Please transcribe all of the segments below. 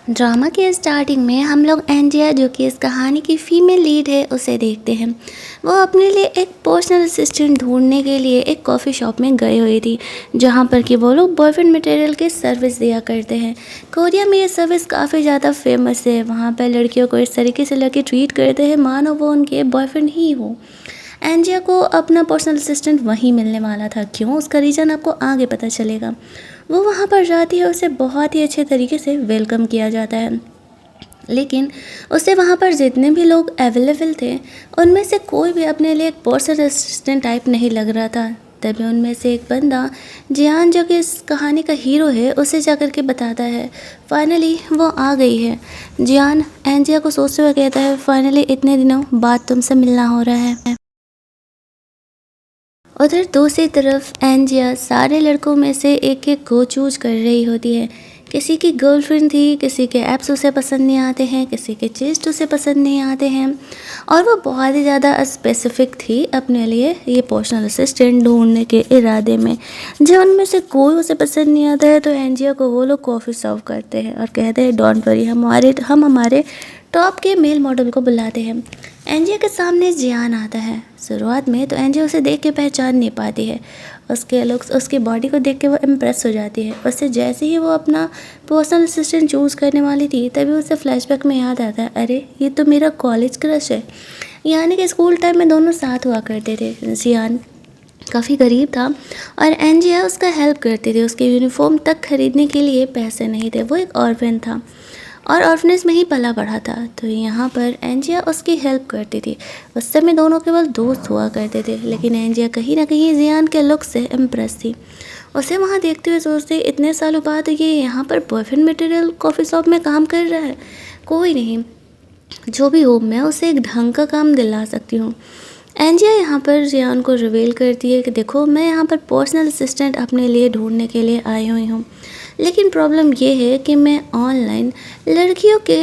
Drama के starting में हम लोग एंजिया जो कि इस कहानी की फीमेल लीड है उसे देखते हैं। वो अपने लिए एक पर्सनल असिस्टेंट ढूंढने के लिए एक कॉफ़ी शॉप में गई हुई थी, जहाँ पर कि वो लोग बॉयफ्रेंड मटेरियल की सर्विस दिया करते हैं। कोरिया में ये सर्विस काफ़ी ज़्यादा फेमस है। वहाँ पर लड़कियों को इस तरीके से लड़के ट्रीट करते हैं मानो वो उनके बॉयफ्रेंड ही हो। एंजिया को अपना पर्सनल असिस्टेंट वहीं मिलने वाला था। क्यों, उसका रीज़न आपको आगे पता चलेगा। वो वहाँ पर जाती है, उसे बहुत ही अच्छे तरीके से वेलकम किया जाता है, लेकिन उसे वहाँ पर जितने भी लोग अवेलेबल थे उनमें से कोई भी अपने लिए एक पर्सनल असिस्टेंट टाइप नहीं लग रहा था। तभी उनमें से एक बंदा, जियान, जो कि इस कहानी का हीरो है, उसे जाकर के बताता है फाइनली वो आ गई है। जियान एंजिया को सोचते हुए कहता है, फाइनली इतने दिनों बाद तुमसे मिलना हो रहा है। उधर दूसरी तरफ एंजिया सारे लड़कों में से एक एक को चूज कर रही होती है। किसी की गर्लफ्रेंड थी, किसी के एप्स उसे पसंद नहीं आते हैं, किसी के चेस्ट उसे पसंद नहीं आते हैं, और वो बहुत ही ज़्यादा स्पेसिफिक थी अपने लिए ये पर्सनल असिस्टेंट ढूंढने के इरादे में। जब उनमें से कोई उसे पसंद नहीं आता है तो एंजिया को वो लोग कॉफ़ी सर्व करते हैं और कहते हैं डोंट वरी, हम हमारे टॉप के मेल मॉडल को बुलाते हैं। एंजिया के सामने जियान आता है। शुरुआत में तो एंजिया उसे देख के पहचान नहीं पाती है। उसके लुक्स, उसकी बॉडी को देख के वो इम्प्रेस हो जाती है। उससे जैसे ही वो अपना पर्सनल असिस्टेंट चूज़ करने वाली थी तभी उसे फ्लैशबैक में याद आता है, अरे ये तो मेरा कॉलेज क्रश है। यानी कि स्कूल टाइम में दोनों साथ हुआ करते थे। जियान काफ़ी गरीब था और एंजिया उसका हेल्प करती थी। उसके यूनिफॉर्म तक खरीदने के लिए पैसे नहीं थे। वो एक ऑर्फन था और ऑर्फनेज में ही पला बढ़ा था, तो यहाँ पर एंजिया उसकी हेल्प करती थी। उस समय दोनों केवल दोस्त हुआ करते थे, लेकिन एंजिया कहीं ना कहीं जियान के लुक से इम्प्रेस थी। उसे वहाँ देखते हुए सोचते, इतने सालों बाद ये यहाँ पर बॉयफ्रेंड मटेरियल कॉफ़ी शॉप में काम कर रहा है। कोई नहीं, जो भी हो मैं उसे एक ढंग का काम दिला सकती हूँ। एंजिया यहाँ पर जियान को रिवील करती है कि देखो, मैं यहाँ पर पर्सनल असिस्टेंट अपने लिए ढूंढने के लिए आई हुई हूँ, लेकिन प्रॉब्लम ये है कि मैं ऑनलाइन लड़कियों के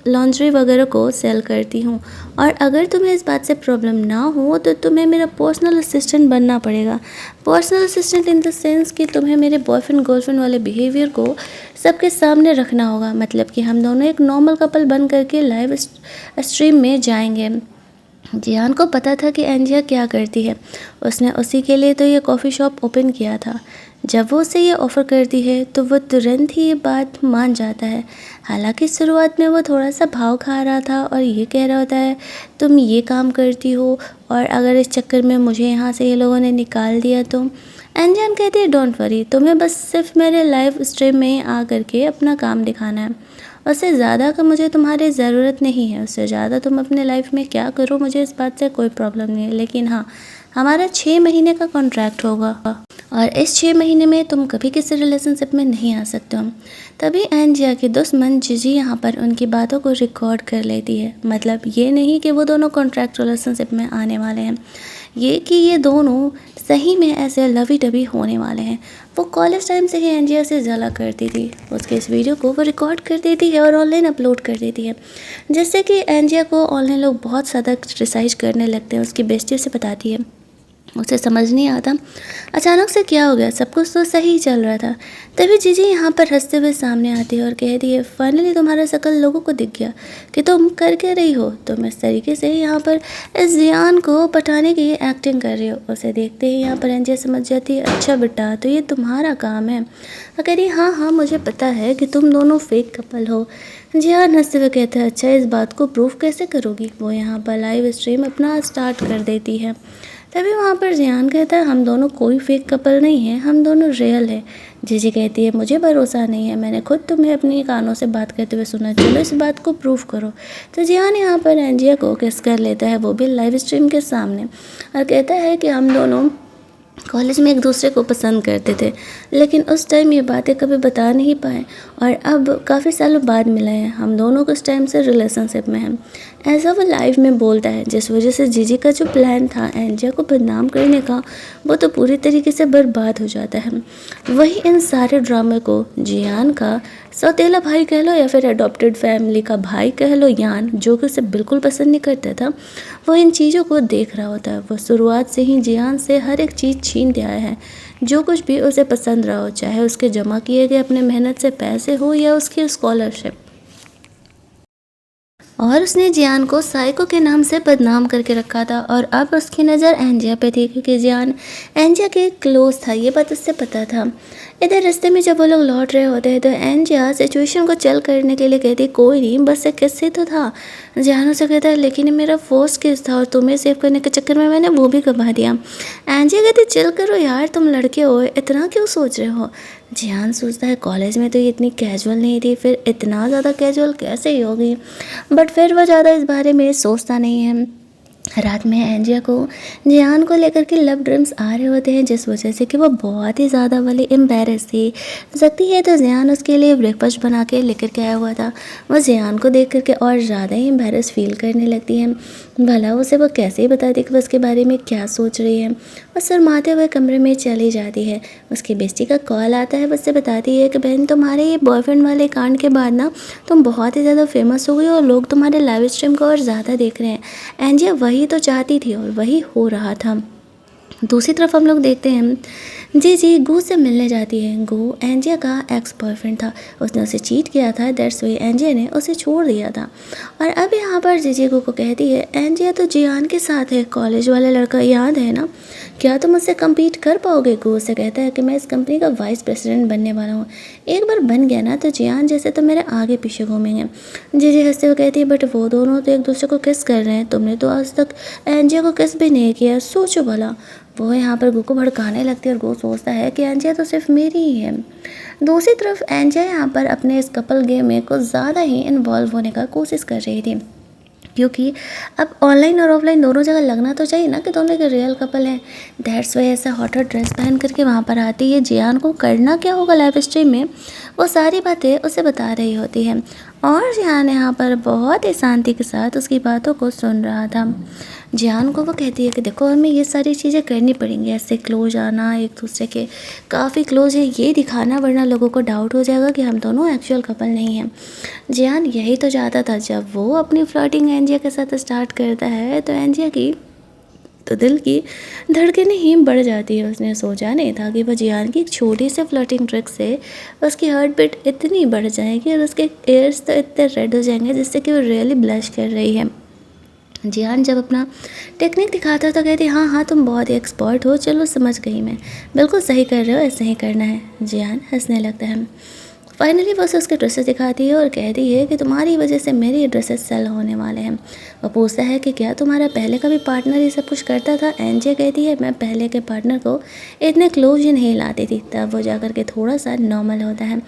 लॉन्ड्री वगैरह को सेल करती हूँ, और अगर तुम्हें इस बात से प्रॉब्लम ना हो तो तुम्हें मेरा पर्सनल असिस्टेंट बनना पड़ेगा। Personal assistant in the sense कि तुम्हें मेरे बॉयफ्रेंड गर्लफ्रेंड वाले बिहेवियर को सबके सामने रखना होगा। मतलब कि हम दोनों एक नॉर्मल कपल बन करके लाइव स्ट्रीम में जाएंगे। जियान को पता था कि एंजिया क्या करती है। उसने उसी के लिए तो ये कॉफ़ी शॉप ओपन किया था। जब वो उसे ये ऑफ़र करती है तो वो तुरंत ही ये बात मान जाता है। हालांकि शुरुआत में वो थोड़ा सा भाव खा रहा था और ये कह रहा होता है, तुम ये काम करती हो और अगर इस चक्कर में मुझे यहाँ से ये लोगों ने निकाल दिया तो। एंजियन कहती है डोंट वरी, तुम्हें बस सिर्फ मेरे लाइव स्ट्रीम में आ करके अपना काम दिखाना है। उससे ज़्यादा का मुझे तुम्हारी ज़रूरत नहीं है। उससे ज़्यादा तुम अपने लाइफ में क्या करो मुझे इस बात से कोई प्रॉब्लम नहीं है, लेकिन हाँ, हमारा 6 महीने का कॉन्ट्रैक्ट होगा और इस 6 महीने में तुम कभी किसी रिलेशनशिप में नहीं आ सकते हो। तभी एंजिया की दुश्मन जिजी यहाँ पर उनकी बातों को रिकॉर्ड कर लेती है। मतलब ये नहीं कि वो दोनों कॉन्ट्रैक्ट रिलेशनशिप में आने वाले हैं, ये कि ये दोनों सही में ऐसे लवी डबी होने वाले हैं। वो कॉलेज टाइम से ही एंजिया से जला करती थी। उसके इस वीडियो को वो रिकॉर्ड कर देती है और ऑनलाइन अपलोड कर देती है, जिससे कि एंजिया को ऑनलाइन लोग बहुत ज़्यादा क्रिटिसाइज करने लगते हैं। उसकी बेस्टी से बताती है, उसे समझ नहीं आता अचानक से क्या हो गया, सब कुछ तो सही चल रहा था। तभी जीजी यहाँ पर हंसते हुए सामने आती है और कहती है, फाइनली तुम्हारा शकल लोगों को दिख गया कि तुम कर क्या रही हो। तुम इस तरीके से यहाँ पर इस जियान को पटाने की एक्टिंग कर रही हो। उसे देखते ही यहाँ पर एंजिया समझ जाती है, अच्छा बेटा तो ये तुम्हारा काम है। और कह रही, हाँ हाँ मुझे पता है कि तुम दोनों फेक कपल हो। जियान हंसते हुए कहते हैं, अच्छा इस बात को प्रूफ कैसे करोगी। वो यहाँ पर लाइव स्ट्रीम अपना स्टार्ट कर देती है। तभी वहाँ पर जियान कहता है, हम दोनों कोई फेक कपल नहीं है, हम दोनों रियल है। जीजी कहती है, मुझे भरोसा नहीं है, मैंने खुद तुम्हें अपनी कानों से बात करते हुए सुना, चलो इस बात को प्रूफ करो। तो जियान यहाँ पर एंजिया को किस कर लेता है, वो भी लाइव स्ट्रीम के सामने, और कहता है कि हम दोनों कॉलेज में एक दूसरे को पसंद करते थे, लेकिन उस टाइम ये बातें कभी बता नहीं पाए और अब काफ़ी सालों बाद मिले हैं। हम दोनों कुछ टाइम से रिलेशनशिप में हैं। ऐसा वो लाइव में बोलता है, जिस वजह से जीजी का जो प्लान था एंजिया को बदनाम करने का, वो तो पूरी तरीके से बर्बाद हो जाता है। वही इन सारे ड्रामे को जियान का सौतेला भाई कह लो या फिर अडॉप्टेड फैमिली का भाई कह लो यान, जो कि उसे बिल्कुल पसंद नहीं करता था, वो इन चीज़ों को देख रहा होता है। वो शुरुआत से ही जियान से हर एक चीज़ छीनते आया है, जो कुछ भी उसे पसंद रहा हो, चाहे उसके जमा किए गए अपने मेहनत से पैसे हो या उसकी स्कॉलरशिप। और उसने जियान को साइको के नाम से बदनाम करके रखा था, और अब उसकी नज़र एंजिया पे थी, क्योंकि जियान एंजिया के क्लोज था, ये बात उससे पता था। इधर रास्ते में जब वो लोग लौट रहे होते हैं तो एंजिया सिचुएशन को चल करने के लिए कहती, कोई नहीं, बस एक किस से तो था। जियान उसे कहता है, लेकिन ये मेरा फर्स्ट किस था और तुम्हें सेव करने के चक्कर में मैंने वो भी गवा दिया। एंजिया कहती, चिल करो यार, तुम लड़के हो, इतना क्यों सोच रहे हो। जियान सोचता है, कॉलेज में तो ये इतनी कैजुअल नहीं थी, फिर इतना ज़्यादा कैजुअल कैसे ही होगी। बट फिर वह ज़्यादा इस बारे में सोचता नहीं है। रात में एंजिया को जियान को लेकर के लव ड्रीम्स आ रहे होते हैं, जिस वजह से कि वो बहुत ही ज़्यादा वाली एम्बेरस थी सकती है। तो जियान उसके लिए ब्रेकफास्ट बना के लेकर के आया हुआ था। वो जियान को देख करके और ज़्यादा ही एम्बेरस फील करने लगती है। भला उसे वो कैसे ही बता दी कि वो उसके बारे में क्या सोच रही है। वो शर्माते हुए कमरे में चली जाती है। उसकी बेस्टी का कॉल आता है, वो उससे बताती है कि बहन, तुम्हारे ये बॉयफ्रेंड वाले कांड के बाद ना तुम बहुत ही ज़्यादा फेमस हो गई और लोग तुम्हारे लाइव स्ट्रीम को और ज़्यादा देख रहे हैं। एंजिया वही तो चाहती थी और वही हो रहा था। दूसरी तरफ हम लोग देखते हैं जी गू से मिलने जाती है। गू एंजिया का एक्स बॉयफ्रेंड था, उसने उसे चीट किया था, दैट्स वाई एंजिया ने उसे छोड़ दिया था। और अब यहाँ पर जी गू को कहती है, एंजिया तो जियान के साथ है, कॉलेज वाला लड़का याद है ना, क्या तुम उससे कम्पीट कर पाओगे। गू उसे कहता है कि मैं इस कंपनी का वाइस प्रेसिडेंट बनने वाला हूँ, एक बार बन गया ना तो जियान जैसे तो मेरे आगे पीछे घूमेंगे। जी हंसते हुए कहती है, बट वो दोनों तो एक दूसरे को किस कर रहे हैं, तुमने तो आज तक एंजिया को किस भी नहीं किया, सोचो भला। वो यहाँ पर गू को भड़काने लगती है और गू सोचता है कि एंजिया तो सिर्फ मेरी ही है। दूसरी तरफ एंजिया यहाँ पर अपने इस कपल गेम में कुछ ज़्यादा ही इन्वॉल्व होने का कोशिश कर रही थी, क्योंकि अब ऑनलाइन और ऑफलाइन दोनों जगह लगना तो चाहिए ना कि दोनों एक रियल कपल है। दैट्स वाई ऐसा हॉटर ड्रेस पहन करके वहाँ पर आती है। जियान को करना क्या होगा लाइव स्ट्रीम में, वो सारी बातें उसे बता रही होती है, और जियान यहाँ पर बहुत ही शांति के साथ उसकी बातों को सुन रहा था। जियान को वो कहती है कि देखो, हमें ये सारी चीज़ें करनी पड़ेंगी, ऐसे क्लोज आना, एक दूसरे के काफ़ी क्लोज है ये दिखाना, वरना लोगों को डाउट हो जाएगा कि हम दोनों एक्चुअल कपल नहीं हैं। जियान यही तो चाहता था। जब वो अपनी फ्लर्टिंग एंजिया के साथ स्टार्ट करता है तो एंजिया की तो दिल की धड़कनें ही बढ़ जाती है। उसने सोचा नहीं था कि वह जियान की एक छोटी से फ्लर्टिंग ट्रिक से उसकी हार्ट बीट इतनी बढ़ जाएगी और उसके एयर्स तो इतने रेड हो जाएंगे जिससे कि वो रियली ब्लश कर रही है। जियान जब अपना टेक्निक दिखाता तो कहती, हाँ हाँ तुम बहुत ही एक्सपर्ट हो, चलो समझ गई मैं, बिल्कुल सही कर रहे हो, ऐसे ही करना है। जियान हंसने लगता है। फाइनली वो उसके ड्रेसेस दिखाती है और कहती है कि तुम्हारी वजह से मेरे ड्रेसेस सेल होने वाले हैं। वो पूछता है कि क्या तुम्हारा पहले का भी पार्टनर ये सब कुछ करता था। एंजिया कहती है, मैं पहले के पार्टनर को इतने क्लोज ही नहीं लाती थी। तब वो जाकर के थोड़ा सा नॉर्मल होता है,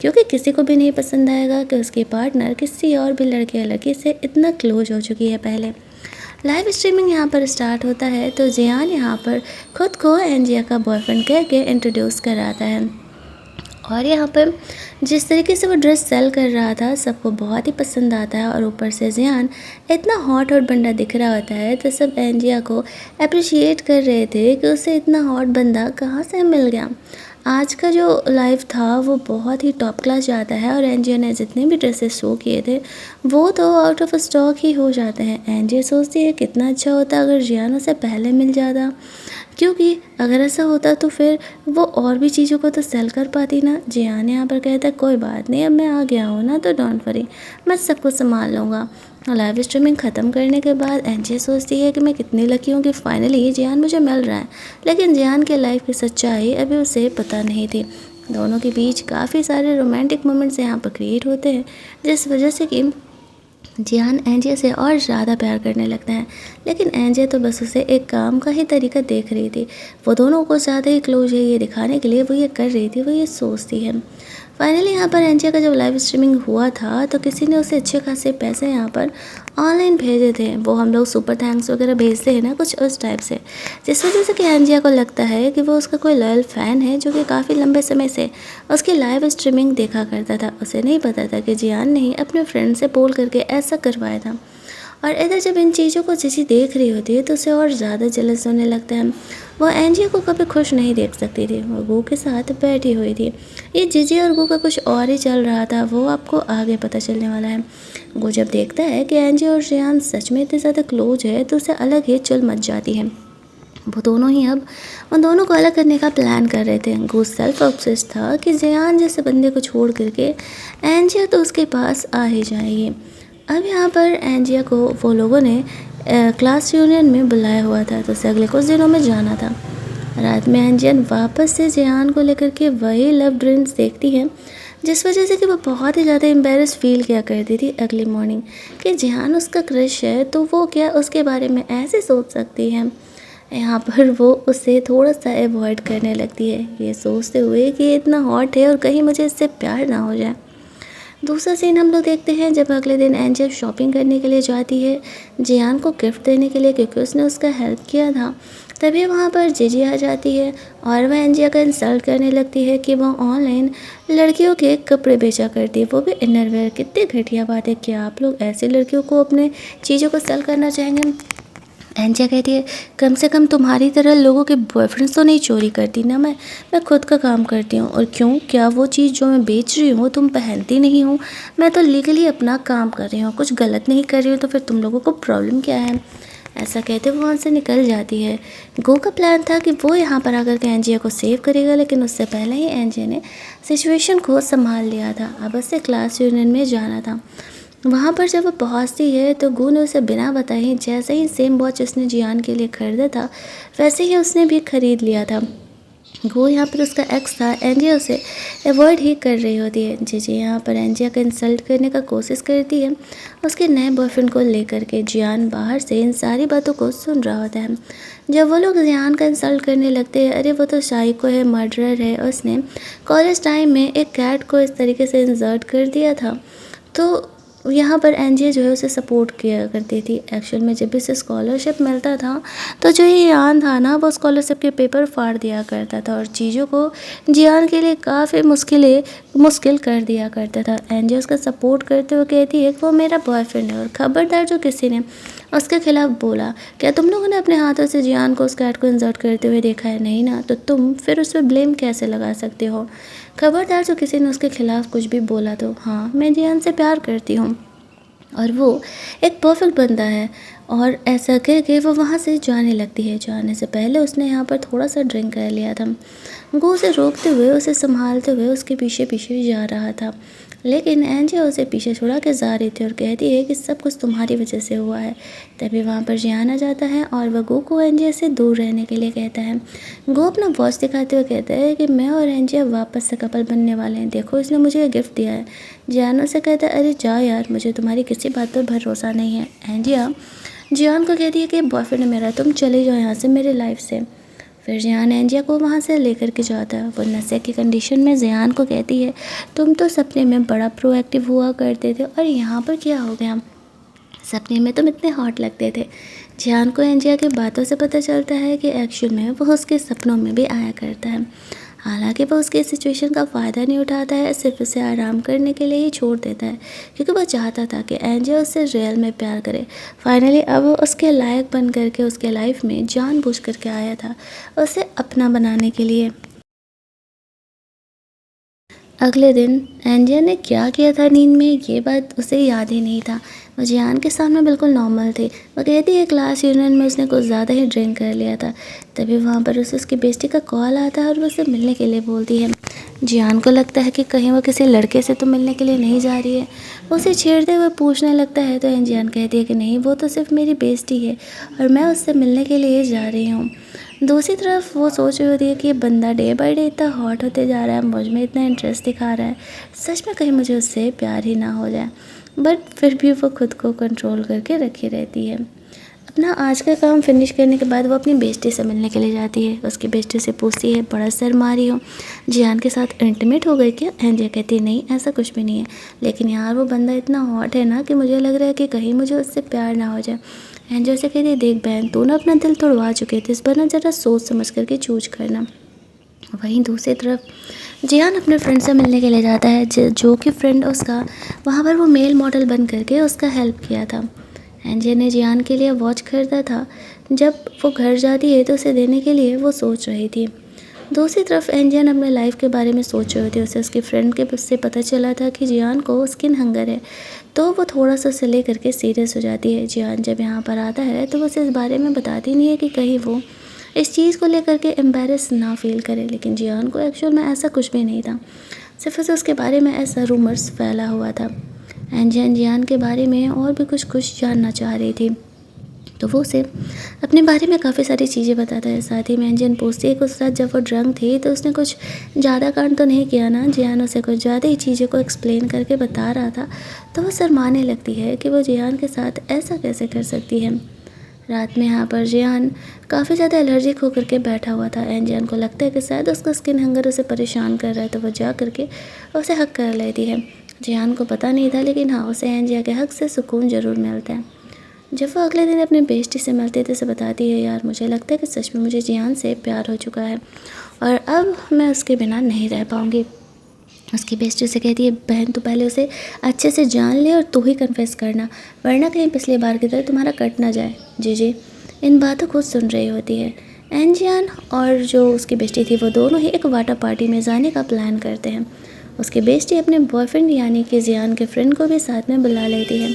क्योंकि किसी को भी नहीं पसंद आएगा कि उसकी पार्टनर किसी और भी लड़के या लड़की से इतना क्लोज हो चुकी है पहले। लाइव स्ट्रीमिंग यहाँ पर स्टार्ट होता है तो जियान यहाँ पर खुद को एंजिया का बॉयफ्रेंड कह के इंट्रोड्यूस कराता है, और यहाँ पर जिस तरीके से वो ड्रेस सेल कर रहा था सबको बहुत ही पसंद आता है। और ऊपर से जियान इतना हॉट हॉट बंदा दिख रहा होता है तो सब एंजिया को अप्रिशिएट कर रहे थे कि उसे इतना हॉट बंदा कहाँ से मिल गया। आज का जो लाइव था वो बहुत ही टॉप क्लास जाता है, और एंजिया ने जितने भी ड्रेसेस शो किए थे वो तो आउट ऑफ स्टॉक ही हो जाते हैं। एंजिया सोचती है कितना अच्छा होता अगर जियान उसे पहले मिल जाता, क्योंकि अगर ऐसा होता तो फिर वो और भी चीज़ों को तो सेल कर पाती ना। जियान यहाँ पर कहता है, कोई बात नहीं, अब मैं आ गया हूँ ना तो डोंट वरी, मैं सब कुछ संभाल लूँगा। लाइव स्ट्रीमिंग ख़त्म करने के बाद एंजिया सोचती है कि मैं कितनी लकी हूँ कि फाइनली जियान मुझे मिल रहा है। लेकिन जियान के लाइफ की सच्चाई अभी उसे पता नहीं थी। दोनों के बीच काफ़ी सारे रोमांटिक मोमेंट्स यहाँ पर क्रिएट होते हैं, जिस वजह से कि जियान एंजिया से और ज़्यादा प्यार करने लगता है। लेकिन एंजिया तो बस उसे एक काम का ही तरीका देख रही थी। वो दोनों को ज़्यादा ही क्लोज है ये दिखाने के लिए वो ये कर रही थी, वो ये सोचती है। फाइनली यहाँ पर एंजिया का जब लाइव स्ट्रीमिंग हुआ था तो किसी ने उसे अच्छे खासे पैसे यहाँ पर ऑनलाइन भेजे थे। वो हम लोग सुपर थैंक्स वगैरह भेजते हैं ना, कुछ उस टाइप से, जिस वजह से कि एंजिया को लगता है कि वो उसका कोई लॉयल फ़ैन है जो कि काफ़ी लंबे समय से उसकी लाइव स्ट्रीमिंग देखा करता था। उसे नहीं पता था कि जियान ने ही अपने फ्रेंड से बोल करके ऐसा करवाया था। और इधर जब इन चीज़ों को जिजी देख रही होती है तो उसे और ज़्यादा जलस होने लगता है। वो एंजिया को कभी खुश नहीं देख सकती थी, वो गो के साथ बैठी हुई थी। ये जिजी और गो का कुछ और ही चल रहा था, वो आपको आगे पता चलने वाला है। गो जब देखता है कि एंजिया और जियान सच में इतने ज़्यादा क्लोज है तो उसे अलग ही चुल मच जाती है। वो दोनों ही अब उन दोनों को अलग करने का प्लान कर रहे थे। गो सेल्फ ऑब्सेस्ड था कि जियान जैसे बंदे को छोड़ करके एंजिया तो उसके पास आ ही जाएगी। अब यहाँ पर एंजिया को वो लोगों ने क्लास यूनियन में बुलाया हुआ था, तो उसे अगले कुछ दिनों में जाना था। रात में एंजियन वापस से जियान को लेकर के वही लव ड्रीम्स देखती है, जिस वजह से कि वो बहुत ही ज़्यादा एम्बेरस फील किया करती थी अगली मॉर्निंग कि जियान उसका क्रश है तो वो क्या उसके बारे में ऐसे सोच सकती है। यहाँ पर वो उसे थोड़ा सा अवॉइड करने लगती है, ये सोचते हुए कि ये इतना हॉट है और कहीं मुझे इससे प्यार ना हो जाए। दूसरा सीन हम लोग देखते हैं जब अगले दिन एंजिया शॉपिंग करने के लिए जाती है जियान को गिफ्ट देने के लिए, क्योंकि उसने उसका हेल्प किया था। तभी वहाँ पर जीजी आ जाती है और वह एंजिया का इंसल्ट करने लगती है कि वो ऑनलाइन लड़कियों के कपड़े बेचा करती है, वो भी इनरवेयर। कितनी घटिया बात है, क्या आप लोग ऐसी लड़कियों को अपने चीज़ों को सेल करना चाहेंगे। एंजिया कहती है कम से कम तुम्हारी तरह लोगों के बॉयफ्रेंड्स तो नहीं चोरी करती ना। मैं खुद का काम करती हूँ। और क्यों, क्या वो चीज़ जो मैं बेच रही हूँ तुम पहनती नहीं हो? मैं तो लीगली अपना काम कर रही हूँ, कुछ गलत नहीं कर रही हूँ, तो फिर तुम लोगों को प्रॉब्लम क्या है। ऐसा कहते वो वहाँ से निकल जाती है। गो का प्लान था कि वो यहाँ पर आकर के एंजिया को सेव करेगा, लेकिन उससे पहले ही एंजिया ने सिचुएशन को संभाल लिया था। अब उससे क्लास यूनियन में जाना था। वहाँ पर जब वो पहुँचती है तो गू ने उसे बिना बताए जैसे ही सेम वॉच उसने जियान के लिए खरीदा था वैसे ही उसने भी खरीद लिया था। गो यहाँ पर उसका एक्स था, एंजिया उसे अवॉइड ही कर रही होती है। जी यहाँ पर एंजिया का इंसल्ट करने का कोशिश करती है उसके नए बॉयफ्रेंड को लेकर के। जियान बाहर से इन सारी बातों को सुन रहा होता है। जब वो लोग जियान का इंसल्ट करने लगते हैं, अरे वो तो साइको है, मर्डरर है, उसने कॉलेज टाइम में एक कैट को इस तरीके से इंसल्ट कर दिया था। तो यहाँ पर एंजिया जो है उसे सपोर्ट किया करती थी। एक्चुअल में जब भी उसे स्कॉलरशिप मिलता था तो जो ये जियान था ना, वो स्कॉलरशिप के पेपर फाड़ दिया करता था और चीज़ों को जियान के लिए काफ़ी मुश्किल कर दिया करता था। एंजिया उसका सपोर्ट करते हुए कहती है कि वो मेरा बॉयफ्रेंड है और ख़बरदार जो किसी ने उसके खिलाफ बोला, क्या तुम लोगों ने अपने हाथों से जियान को उस कैट को इंसल्ट करते हुए देखा है? नहीं ना, तो तुम फिर उस पर ब्लेम कैसे लगा सकते हो? खबरदार जो किसी ने उसके खिलाफ कुछ भी बोला तो हाँ, मैं जियान से प्यार करती हूँ और वो एक परफेक्ट बंदा है। और ऐसा कह के वो वहाँ से जाने लगती है। जाने से पहले उसने यहाँ पर थोड़ा सा ड्रिंक कर लिया था। वो उसे रोकते हुए, उसे संभालते हुए उसके पीछे पीछे जा रहा था, लेकिन एंजिया उसे पीछे छुड़ा के जा रही थी और कहती है कि सब कुछ तुम्हारी वजह से हुआ है। तभी वहाँ पर जियान आ जाता है और वह गो को एंजिया से दूर रहने के लिए कहता है। गो अपना वॉच दिखाते हुए कहता है कि मैं और एंजिया वापस से कपल बनने वाले हैं, देखो इसने मुझे गिफ्ट दिया है। जियान उसे कहता है अरे जा यार, मुझे तुम्हारी किसी बात पर भरोसा नहीं है। एंजिया जियान को कहती है कि बॉयफ्रेंड है मेरा, तुम चले जाओ यहाँ से, मेरे लाइफ से। फिर जियान एंजिया को वहाँ से लेकर के जाता है। वो नशे की कंडीशन में जियान को कहती है तुम तो सपने में बड़ा प्रोएक्टिव हुआ करते थे और यहाँ पर क्या हो गया, सपने में तुम इतने हॉट लगते थे। जियान को एंजिया की बातों से पता चलता है कि एक्चुअल में वो उसके सपनों में भी आया करता है। हालांकि वो उसके सिचुएशन का फ़ायदा नहीं उठाता है, सिर्फ उसे आराम करने के लिए ही छोड़ देता है, क्योंकि वो चाहता था कि एंजिया उससे रियल में प्यार करे। फाइनली अब वो उसके लायक बन करके उसके लाइफ में जानबूझ करके आया था, उसे अपना बनाने के लिए। अगले दिन एंजिया ने क्या किया था नींद में, ये बात उसे याद ही नहीं था। वो जियान के सामने बिल्कुल नॉर्मल थी। वो कहती है क्लास यूनियन में उसने कुछ ज़्यादा ही ड्रिंक कर लिया था। तभी वहाँ पर उसे उसकी बेस्टी का कॉल आता है और वो उसे मिलने के लिए बोलती है। जियान को लगता है कि कहीं वो किसी लड़के से तो मिलने के लिए नहीं जा रही है। वो उसे छेड़ते हुए पूछने लगता है तो जियान कहती है कि नहीं, वो तो सिर्फ मेरी बेस्टी है और मैं उससे मिलने के लिए जा रही हूँ। दूसरी तरफ वो सोच रही होती है कि ये बंदा डे बाय डे इतना हॉट होते जा रहा है, मुझ में इतना इंटरेस्ट दिखा रहा है, सच में कहीं मुझे उससे प्यार ही ना हो जाए। बट फिर भी वो खुद को कंट्रोल करके रखी रहती है। अपना आज का काम फिनिश करने के बाद वो अपनी बेस्टी से मिलने के लिए जाती है। उसकी बेस्टी से पूछती है बड़ा सर मारी हो, जियान के साथ इंटीमेट हो गई क्या? एंजिया कहती है नहीं, ऐसा कुछ भी नहीं है, लेकिन यार वो बंदा इतना हॉट है ना कि मुझे लग रहा है कि कहीं मुझे उससे प्यार ना हो जाए। एंजिया से कहती है देख बहन, तू ना अपना दिल तोड़वा चुके थे, इस बार ना ज़रा सोच समझ करके चूज करना। वहीं दूसरी तरफ जियान अपने फ्रेंड से मिलने के लिए जाता है, जो कि फ्रेंड उसका वहाँ पर वो मेल मॉडल बन करके उसका हेल्प किया था। एंजिया ने जियान के लिए वॉच खरीदा था। जब वो घर जाती है तो उसे देने के लिए वो सोच रही थी। दूसरी तरफ एंजियन अपने लाइफ के बारे में सोच रही थी। उसे उसकी फ्रेंड के से पता चला था कि जियान को स्किन हंगर है, तो वो थोड़ा सा उसे ले करके सीरियस हो जाती है। जियान जब यहाँ पर आता है तो वो उसे इस बारे में बताती नहीं है कि कहीं वो इस चीज़ को लेकर के एम्बेरस ना फील करे, लेकिन जियान को एक्चुअल में ऐसा कुछ भी नहीं था, सिर्फ उसे उसके बारे में ऐसा रूमर्स फैला हुआ था। एंजियन जियान के बारे में और भी कुछ जानना चाह रही थी, तो वो उसे अपने बारे में काफ़ी सारी चीज़ें बताता है। साथ ही में एंजियन पूछती है कि उस रात जब वो ड्रंक थी तो उसने कुछ ज़्यादा कांड तो नहीं किया ना। जियान उसे कुछ ज़्यादा ही चीज़ों को एक्सप्लेन करके बता रहा था, तो वो शर्माने लगती है कि वो जियान के साथ ऐसा कैसे कर सकती है। रात में यहाँ पर जियान काफ़ी ज़्यादा एलर्जिक होकर के बैठा हुआ था। एंजियन को लगता है कि शायद उसका स्किन हंगर उसे परेशान कर रहा है, तो वह जा करके उसे हक कर लेती है। जियान को पता नहीं था, लेकिन हाँ, उसे एंजिया के हक से सुकून ज़रूर मिलता है। जब वो अगले दिन अपने बेस्टी से मिलते थे, उसे बताती है, यार मुझे लगता है कि सच में मुझे जियान से प्यार हो चुका है और अब मैं उसके बिना नहीं रह पाऊँगी। उसकी बेस्टी से कहती है, बहन तो पहले उसे अच्छे से जान ले और तू ही कन्फेस करना, वरना कहीं पिछली बार की तरह तुम्हारा कट ना जाए। जी इन बातों को सुन रही होती है। एंजियन और जो उसकी बेस्टी थी वो दोनों ही एक वाटर पार्टी में जाने का प्लान करते हैं। उसकी बेस्टी अपने बॉयफ्रेंड यानी कि जियान के फ्रेंड को भी साथ में बुला लेती है।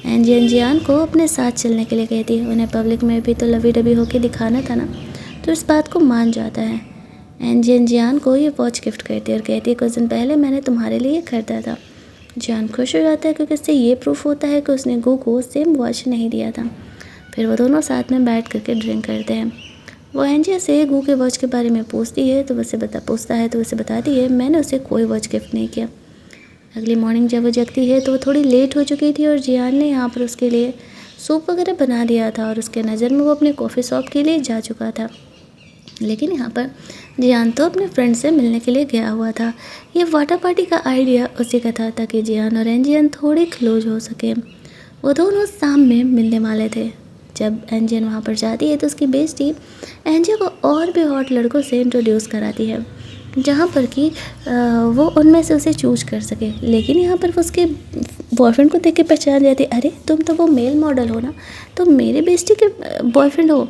एंजियन जियान को अपने साथ चलने के लिए कहती है। उन्हें पब्लिक में भी तो लवी डबी होके दिखाना था ना, तो इस बात को मान जाता है। एंजियन जियान को ये वॉच गिफ्ट करती है और कहती है, कुछ दिन पहले मैंने तुम्हारे लिए खरीदा था। जियान खुश हो जाता है क्योंकि इससे ये प्रूफ होता है कि उसने गो को सेम वॉच नहीं दिया था। फिर वो दोनों साथ में बैठ करके ड्रिंक करते हैं। वो एंजिया से गो के वॉच के बारे में पूछती है तो उसे बताती है, मैंने उसे कोई वॉच गिफ्ट नहीं किया। अगली मॉर्निंग जब वो जगती है तो वो थोड़ी लेट हो चुकी थी और जियान ने यहाँ पर उसके लिए सूप वगैरह बना दिया था और उसके नज़र में वो अपने कॉफ़ी शॉप के लिए जा चुका था। लेकिन यहाँ पर जियान तो अपने फ्रेंड से मिलने के लिए गया हुआ था। ये वाटर पार्टी का आइडिया उसी का था ताकि जियान और एंजियन थोड़े क्लोज हो सके। वो दोनों शाम में मिलने वाले थे। जब एंजियन वहाँ पर जाती है तो उसकी बेस्टी एंजिया को और भी हॉट लड़कों से इंट्रोड्यूस कराती है, जहाँ पर कि वो उनमें से उसे चूज कर सके। लेकिन यहाँ पर वो उसके बॉयफ्रेंड को देख के पहचान जाती है, अरे तुम तो वो मेल मॉडल हो ना, तुम मेरे बेस्टी के बॉयफ्रेंड हो।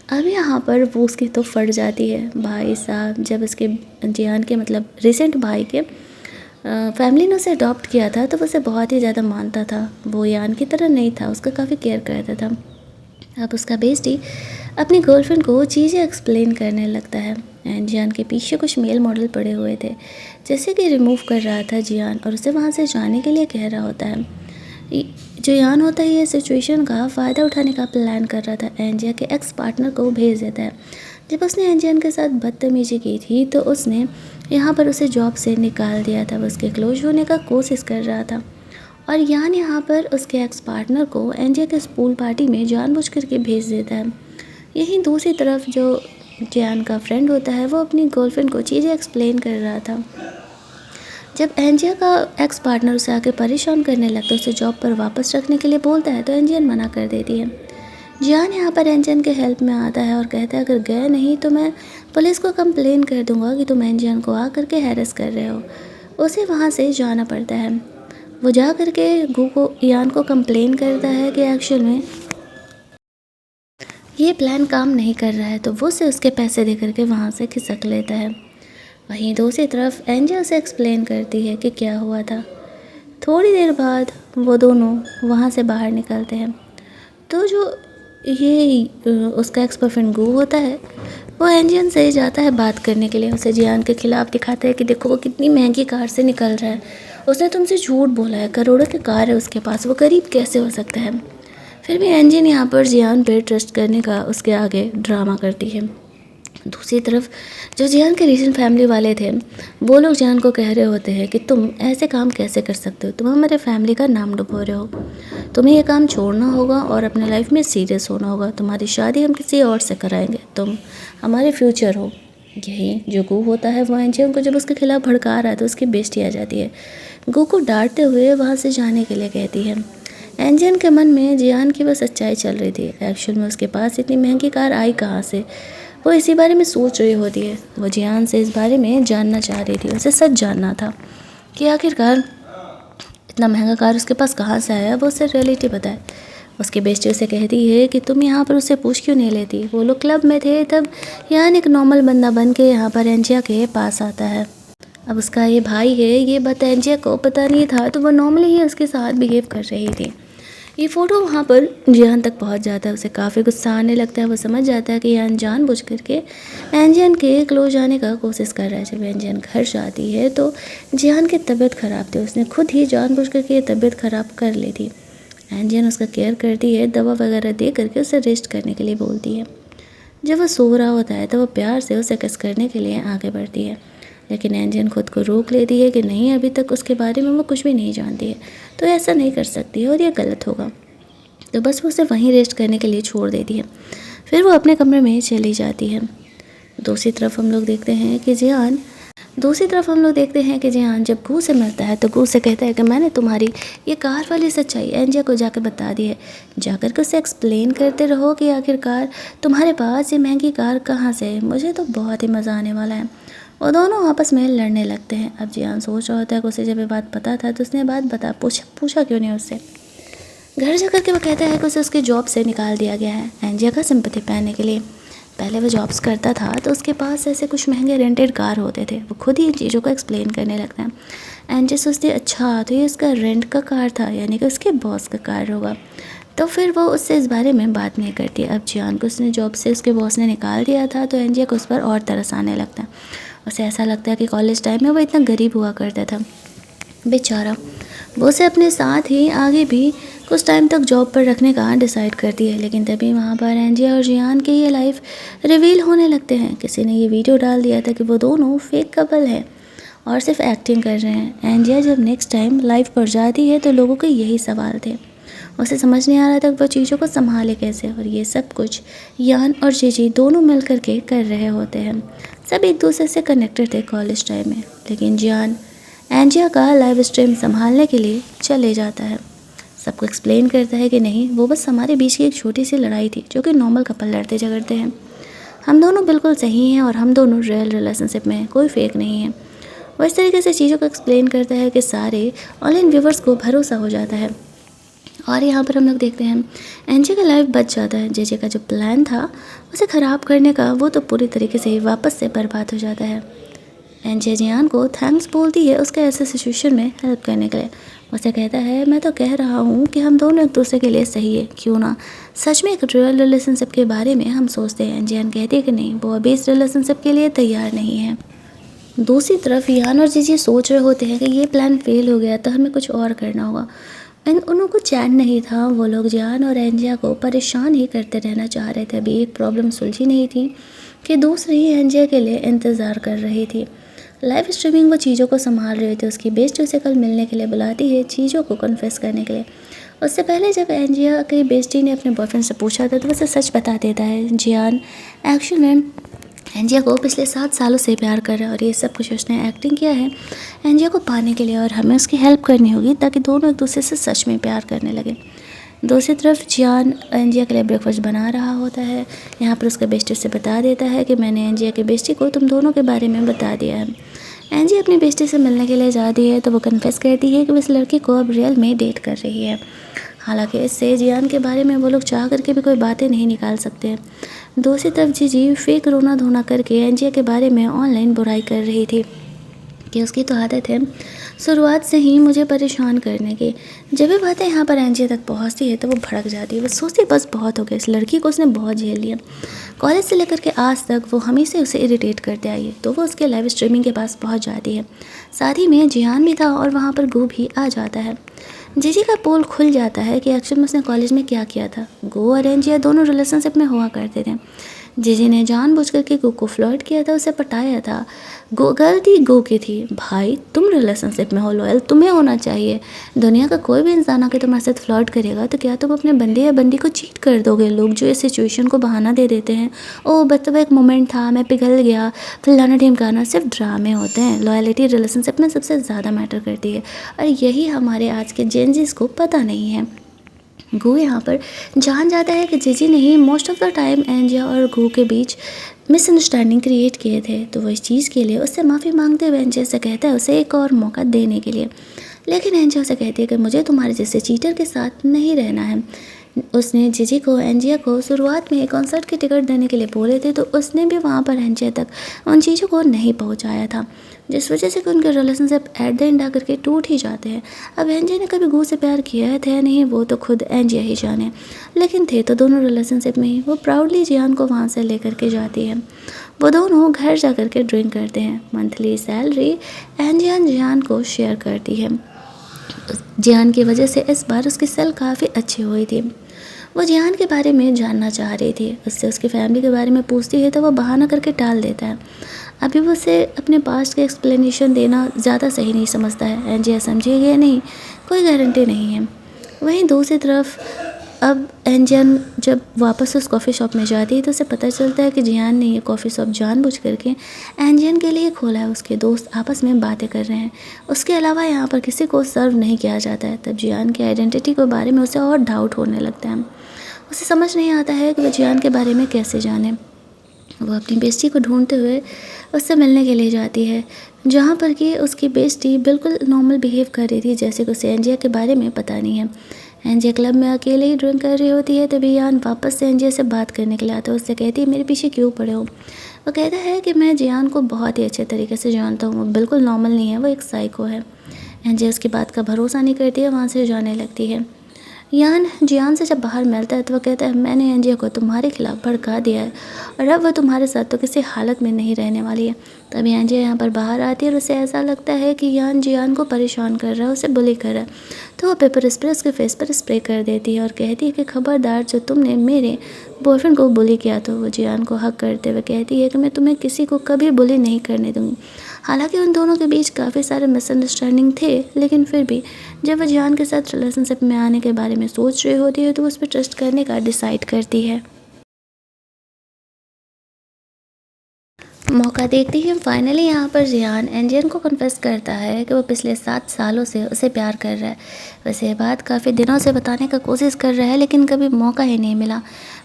अब यहाँ पर वो उसकी तो फट जाती है। भाई साहब, जब उसके जियान के मतलब रिसेंट भाई के फैमिली ने उसे अडॉप्ट किया था तो वो उसे बहुत ही ज़्यादा मानता था। वो यान की तरह नहीं था, उसका काफ़ी केयर करता था। अब उसका बेस्टी अपनी गर्लफ्रेंड को चीज़ें एक्सप्लेन करने लगता है। एंड जियान के पीछे कुछ मेल मॉडल पड़े हुए थे, जैसे कि रिमूव कर रहा था जियान और उसे वहाँ से जाने के लिए कह रहा होता है। जो यान होता है ये सिचुएशन का फ़ायदा उठाने का प्लान कर रहा था। एंजिया के एक्स पार्टनर को भेज देता है। जब उसने एंजियन के साथ बदतमीजी की थी तो उसने यहाँ पर उसे जॉब से निकाल दिया था। वो उसके क्लोज होने का कोशिश कर रहा था और यान यहाँ पर उसके एक्स पार्टनर को एंजिया के पूल पार्टी में जानबूझ करके भेज देता है। यहीं दूसरी तरफ जो जियान का फ्रेंड होता है वो अपनी गर्लफ्रेंड को चीज़ें एक्सप्लेन कर रहा था। जब एंजिया का एक्स पार्टनर उसे आके परेशान करने लगता है, उसे जॉब पर वापस रखने के लिए बोलता है तो एंजियन मना कर देती है। जियान यहाँ पर एंजियन के हेल्प में आता है और कहता है, अगर गए नहीं तो मैं पुलिस को कंप्लेन कर दूंगा कि तुम एंजियन को आ करके हैरेस कर रहे हो। उसे वहाँ से जाना पड़ता है। वो जा करके यान को कंप्लेन करता है कि एक्चुअल में ये प्लान काम नहीं कर रहा है, तो वो उसे उसके पैसे दे करके वहाँ से खिसक लेता है। वहीं दूसरी तरफ एंजिया उसे एक्सप्लेन करती है कि क्या हुआ था। थोड़ी देर बाद वो दोनों वहाँ से बाहर निकलते हैं तो जो उसका एक्स बॉयफ्रेंड गू होता है वो एंजियन से जाता है बात करने के लिए। उसे जियान के खिलाफ दिखाता है कि देखो वो कितनी महंगी कार से निकल रहा है, उसने तुमसे झूठ बोला है, करोड़ों की कार है उसके पास, वो गरीब कैसे हो सकता है। फिर भी एंजियन यहाँ पर जियान पर ट्रस्ट करने का उसके आगे ड्रामा करती है। दूसरी तरफ जो जियान के रीसेंट फैमिली वाले थे वो लोग जियान को कह रहे होते हैं कि तुम ऐसे काम कैसे कर सकते हो, तुम हमारे फैमिली का नाम डुबो रहे हो, तुम्हें ये काम छोड़ना होगा और अपने लाइफ में सीरियस होना होगा, तुम्हारी शादी हम किसी और से कराएंगे, तुम हमारे फ्यूचर हो। यही जो गू होता है वो एंजियन को जब उसके खिलाफ भड़का रहा है तो उसकी बेइज्जती आ जाती है। गू को डांटते हुए वहाँ से जाने के लिए कहती है। एंजियन के मन में जियान की बस सच्चाई चल रही थी। एक्चुअल में उसके पास इतनी महंगी कार आई कहाँ से, वो इसी बारे में सोच रही होती है। वो जियान से इस बारे में जानना चाह रही थी, उसे सच जानना था कि आखिरकार इतना महंगा कार उसके पास कहाँ से आया, वो उसे रियलिटी बताए। उसकी बेस्टी उसे कहती है कि तुम यहाँ पर उससे पूछ क्यों नहीं लेती। वो लोग क्लब में थे तब यान एक नॉर्मल बंदा बन के यहाँ पर एंजिया के पास आता है। अब उसका ये भाई है, ये बात एंजिया को पता नहीं था, तो वो नॉर्मली ही उसके साथ बिहेव कर रही थी। ये फ़ोटो वहाँ पर जियान तक पहुँच जाता है, उसे काफ़ी गुस्सा आने लगता है। वो समझ जाता है कि यान जानबूझ करके एंजियन के क्लोज आने का कोशिश कर रहा है। जब एंजियन घर जाती है तो जियान की तबीयत ख़राब थी, उसने खुद ही जानबूझ करके ये तबीयत ख़राब कर ली थी। एंजियन उसका केयर करती है, दवा वगैरह दे करके उसे रेस्ट करने के लिए बोलती है। जब वो सो रहा होता है तो वो प्यार से उसे किस करने के लिए आगे बढ़ती है, लेकिन एंजियन खुद को रोक लेती है कि नहीं, अभी तक उसके बारे में वो कुछ भी नहीं जानती है, तो ऐसा नहीं कर सकती है और ये गलत होगा। तो बस वो उसे वहीं रेस्ट करने के लिए छोड़ देती है। फिर वो अपने कमरे में चली जाती है। दूसरी तरफ हम लोग देखते हैं कि जियान जब गू से मिलता है तो गू से कहता है कि मैंने तुम्हारी ये कार वाली सच्चाई एंजिया को जाकर बता दी है। जाकर के उसे एक्सप्लेन करते रहो कि आखिरकार तुम्हारे पास ये महंगी कार कहाँ से है। मुझे तो बहुत ही मज़ा आने वाला है। वो दोनों आपस में लड़ने लगते हैं। अब जियान सोच रहा होता है कि उसे जब ये बात पता था तो उसने बात पूछा क्यों नहीं उससे। घर जाकर के वो कहता है कि उसे उसकी जॉब से निकाल दिया गया है एंजिया का सिंपैथी पाने के लिए। पहले वो जॉब्स करता था तो उसके पास ऐसे कुछ महंगे रेंटेड कार होते थे। वो खुद ही इन चीज़ों को एक्सप्लेन करने लगता है। एंजिया सोचती है अच्छा तो ये उसका रेंट का कार था, यानी कि उसके बॉस का कार होगा। तो फिर वो उससे इस बारे में बात नहीं करती। अब जियान को उसने जॉब से उसके बॉस ने निकाल दिया था तो एंजिया को उस पर और तरस आने लगता है। उसे ऐसा लगता है कि कॉलेज टाइम में वो इतना गरीब हुआ करता था, बेचारा। वो उसे अपने साथ ही आगे भी कुछ टाइम तक जॉब पर रखने का डिसाइड करती है, लेकिन तभी वहाँ पर एंजिया और जियान के ये लाइफ रिवील होने लगते हैं। किसी ने ये वीडियो डाल दिया था कि वो दोनों फेक कपल हैं और सिर्फ एक्टिंग कर रहे हैं। एंजिया जब नेक्स्ट टाइम लाइफ पर जाती है तो लोगों के यही सवाल थे। उसे समझ नहीं आ रहा था कि वो चीज़ों को संभाले कैसे, और ये सब कुछ यान और जीजी दोनों मिल करके कर रहे होते हैं। सब एक दूसरे से कनेक्टेड थे कॉलेज टाइम में, लेकिन जियान एंजिया का लाइव स्ट्रीम संभालने के लिए चले जाता है। सबको एक्सप्लेन करता है कि नहीं, वो बस हमारे बीच की एक छोटी सी लड़ाई थी जो कि नॉर्मल कपल लड़ते झगड़ते हैं। हम दोनों बिल्कुल सही हैं और हम दोनों रियल रिलेशनशिप में, कोई फेक नहीं है। वो इस तरीके से चीज़ों को एक्सप्लेन करता है कि सारे ऑनलाइन व्यूवर्स को भरोसा हो जाता है। और यहाँ पर हम लोग देखते हैं एंजिया का लाइफ बच जाता है। जेजे का जो प्लान था उसे ख़राब करने का, वो तो पूरी तरीके से वापस से बर्बाद हो जाता है। एंजिया जियान को थैंक्स बोलती है उसके ऐसे सिचुएशन में हेल्प करने के लिए। उसे कहता है मैं तो कह रहा हूँ कि हम दोनों एक दूसरे के लिए सही है, क्यों ना सच में एक रियल रिलेशनशिप के बारे में हम सोचते हैं। जियान कहती है कि नहीं, वो अभी इस रिलेशनशिप के लिए तैयार नहीं है। दूसरी तरफ यान और जीजी सोच रहे होते हैं कि ये प्लान फेल हो गया तो हमें कुछ और करना होगा। उनको चैन नहीं था। वो लोग जियान और एंजिया को परेशान ही करते रहना चाह रहे थे। अभी एक प्रॉब्लम सुलझी नहीं थी कि दूसरी एंजिया के लिए इंतज़ार कर रही थी। लाइव स्ट्रीमिंग वो चीज़ों को संभाल रहे थे। उसकी बेस्टी उसे कल मिलने के लिए बुलाती है, चीज़ों को कन्फेस करने के लिए। उससे पहले जब एंजिया की बेस्टी ने अपने बॉयफ्रेंड से पूछा था तो उसे सच बता देता है। जियान एक्चुअल में एंजिया को पिछले 7 सालों से प्यार कर रहा है और ये सब कुछ उसने एक्टिंग किया है एंजिया को पाने के लिए, और हमें उसकी हेल्प करनी होगी ताकि दोनों एक दूसरे से सच में प्यार करने लगे। दूसरी तरफ जियान एंजिया के लिए ब्रेकफास्ट बना रहा होता है। यहाँ पर उसका बेस्टी से बता देता है कि मैंने एंजिया के बेस्टी को तुम दोनों के बारे में बता दिया है। एंजिया अपनी बेस्टी से मिलने के लिए जाती है तो वो कन्फेस करती है कि वो इस लड़की को अब रियल में डेट कर रही है। हालांकि इससे जियान के बारे में वो लोग चाह करके भी कोई बातें नहीं निकाल सकते। दूसरी तरफ जीजी फेक रोना धोना करके एंजिया के बारे में ऑनलाइन बुराई कर रही थी कि उसकी तो आदत है शुरुआत से ही मुझे परेशान करने की। जब भी बातें यहाँ पर एंजिया तक पहुँचती है तो वो भड़क जाती है। वो सोचती बस बहुत हो गया, इस लड़की को उसने बहुत झेल लिया। कॉलेज से लेकर के आज तक वो हमेशा उसे इरिटेट करते आई है। तो वो उसके लाइव स्ट्रीमिंग के पास पहुँच जाती है। साथ ही में जियान भी था और वहाँ पर गो भी आ जाता है। जीजी का पोल खुल जाता है कि एक्चुअल में उसने कॉलेज में क्या किया था। गो और एंजिया दोनों रिलेशनशिप में हुआ करते थे। जीजी ने जानबूझकर के गो को फ्लर्ट किया था, उसे पटाया था। गलती गो की थी। भाई तुम रिलेशनशिप में हो, लॉयल तुम्हें होना चाहिए। दुनिया का कोई भी इंसान आके तुम्हारे साथ फ्लर्ट करेगा तो क्या तुम अपने बंदे या बंदी को चीट कर दोगे? लोग जो इस सिचुएशन को बहाना दे देते हैं, ओ बस एक मोमेंट था, मैं पिघल गया, फलाना ढिमकाना, सिर्फ ड्रामे होते हैं। लॉयलिटी रिलेशनशिप में सबसे ज़्यादा मैटर करती है और यही हमारे आज के जेनजीज को पता नहीं है। गो यहाँ पर जान जाता है कि जीजी ने ही मोस्ट ऑफ द टाइम एंजिया और गो के बीच मिसअंडरस्टैंडिंग क्रिएट किए थे। तो वो इस चीज़ के लिए उससे माफ़ी मांगते हुए एंजिया से कहता है उसे एक और मौका देने के लिए। लेकिन एंजिया से कहती है कि मुझे तुम्हारे जैसे चीटर के साथ नहीं रहना है। उसने जीजी को एंजिया को शुरुआत में कॉन्सर्ट की टिकट देने के लिए बोले थे, तो उसने भी वहाँ पर एंजिया तक उन चीज़ों को नहीं पहुँचाया था, जिस वजह से कि उनके रिलेशनशिप एट द एंड आकर के टूट ही जाते हैं। अब एंजिया ने कभी गू से प्यार किया है या नहीं, वो तो खुद एंजिया ही जाने, लेकिन थे तो दोनों रिलेशनशिप में ही। वो प्राउडली जियान को वहाँ से लेकर के जाती है। वो दोनों घर जा कर के ड्रिंक करते हैं। मंथली सैलरी एंजिया जियान को शेयर करती है। जियान की वजह से इस बार उसकी सेल काफ़ी अच्छी हुई थी। वो जियान के बारे में जानना चाह रही थी, उससे उसकी फैमिली के बारे में पूछती है तो वो बहाना करके टाल देता है। अभी वो उसे अपने पास्ट के एक्सप्लेनेशन देना ज़्यादा सही नहीं समझता है। एंजिया समझेगी या नहीं, कोई गारंटी नहीं है। वहीं दूसरी तरफ अब एंजियन जब वापस उस कॉफ़ी शॉप में जाती है तो उसे पता चलता है कि जियान ने ये कॉफ़ी शॉप जानबूझ करके एंजियन के लिए खोला है। उसके दोस्त आपस में बातें कर रहे हैं, उसके अलावा यहाँ पर किसी को सर्व नहीं किया जाता है। तब जियान की आइडेंटिटी के बारे में उसे और डाउट होने लगता है। उसे समझ नहीं आता है कि वह जियान के बारे में कैसे जाने। वो अपनी बेस्टी को ढूंढते हुए उससे मिलने के लिए जाती है, जहाँ पर कि उसकी बेस्टी बिल्कुल नॉर्मल बिहेव कर रही थी, जैसे कि उसे एंजिया के बारे में पता नहीं है। एंजिया क्लब में अकेले ही ड्रिंक कर रही होती है, तभी यान वापस से एंजिया से बात करने के लिए आता है। उससे कहती है मेरे पीछे क्यों पड़े हो। वो कहता है कि मैं जियान को बहुत ही अच्छे तरीके से जानता हूँ, वो बिल्कुल नॉर्मल नहीं है, वो एक साइको है। एंजिया उसकी बात का भरोसा नहीं करती है, वहाँ से जाने लगती है। यान जियान से जब बाहर मिलता है तो वो कहता है मैंने एंजिया को तुम्हारे खिलाफ भड़का दिया है और अब वह तुम्हारे साथ तो किसी हालत में नहीं रहने वाली है। तभी एंजिया यहाँ पर बाहर आती है और उसे ऐसा लगता है कि यान जियान को परेशान कर रहा है, उसे बुली कर रहा है। तो वो पेपर स्प्रे उसके फेस पर स्प्रे कर देती है और कहती है कि खबरदार, जो तुमने मेरे बॉयफ्रेंड को बुली किया। तो वो जियान को हक करते हुए कहती है कि मैं तुम्हें किसी को कभी बुली नहीं करने दूँगी। हालांकि उन दोनों के बीच काफ़ी सारे मिसअंडरस्टैंडिंग थे, लेकिन फिर भी जब वह जियान के साथ रिलेशनशिप में आने के बारे में सोच रही होती है तो उस पर ट्रस्ट करने का डिसाइड करती है। मौका देखते ही फाइनली यहाँ पर जियान एंजियन को कन्फेस करता है कि वो पिछले 7 सालों से उसे प्यार कर रहा है। वैसे ये बात काफ़ी दिनों से बताने का कोशिश कर रहा है, लेकिन कभी मौका ही नहीं मिला।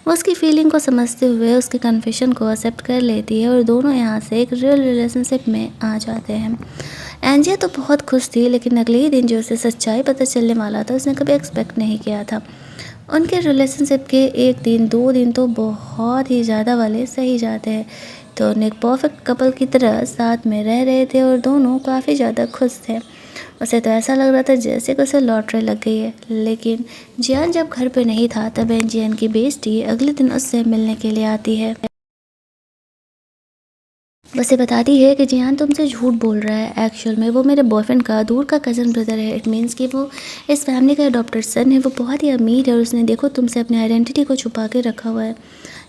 वो उसकी फीलिंग को समझते हुए उसके कन्फेशन को एक्सेप्ट कर लेती है और दोनों यहाँ से एक रियल रिलेशनशिप में आ जाते हैं। एंजिया तो बहुत खुश थी, लेकिन अगले ही दिन जो उसे सच्चाई पता चलने वाला था उसने कभी एक्सपेक्ट नहीं किया था। उनके रिलेशनशिप के 1 दिन 2 दिन तो बहुत ही ज़्यादा वाले सही जाते हैं। तो उन्हें एक परफेक्ट कपल की तरह साथ में रह रहे थे और दोनों काफ़ी ज़्यादा खुश थे। उसे तो ऐसा लग रहा था जैसे कि उसे लॉटरी लग गई है। लेकिन जियान जब घर पे नहीं था तब जियान की बेस्टी अगले दिन उससे मिलने के लिए आती है। उसे बताती है कि जियान तुमसे झूठ बोल रहा है, एक्चुअल में वो मेरे बॉयफ्रेंड का दूर का कज़न ब्रदर है। इट मीन्स कि वो इस फैमिली का अडॉप्टेड सन है। वो बहुत ही अमीर है और उसने देखो तुमसे अपनी आइडेंटिटी को छुपा के रखा हुआ है।